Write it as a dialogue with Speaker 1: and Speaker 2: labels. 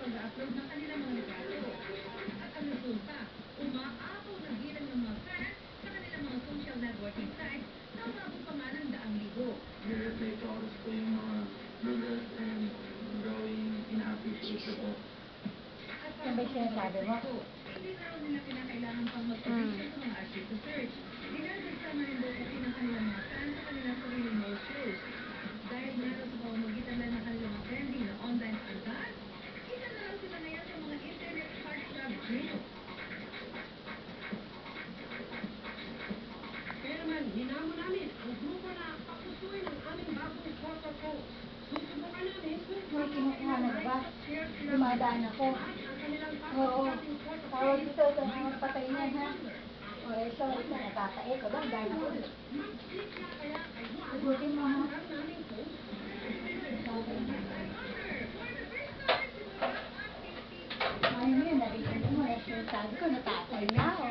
Speaker 1: pag-upload ng kanilang mga litrato. At ang resulta, umaapaw ng bilang ng mga fans sa kanilang mga social networking sites na umabot pa nga ng 100,000.
Speaker 2: Nire-reflect oras ko yung mga lulas and drawing ina-appreciate ko.
Speaker 1: At
Speaker 3: Yan ba yung sinasabi mo?
Speaker 1: hindi na raw nila kinakailangan pang mag-audition sa mga artista search. Dinadagsama rin daw kasi ng kanilang mga fans sa kanilang sariling most shows. Dahil nga raw sa pamamagitan lang ng kanilang mga trending na online antas, isa na raw sila ngayon sa mga internet heartthrob genius.
Speaker 4: Kaya naman, hinamo namin ang grupo na papusuin ang aming bagong photo post. Susubukan namin kung
Speaker 3: May kinukuha na ba?
Speaker 4: share sila
Speaker 3: Dumadaan ako.
Speaker 4: at ang kanilang
Speaker 3: Oo.
Speaker 4: pagkakating photo
Speaker 3: Tawag
Speaker 4: post.
Speaker 3: dito sa mga patay na, ha? O, sorry na, nakaka-echo. Dahil ako.
Speaker 4: Mag-click na kaya kayo ang
Speaker 3: Sagutin mo, ha?
Speaker 4: ang naming post.
Speaker 3: Ayun yun, narinig mo. Sabi ko, natakay na ako.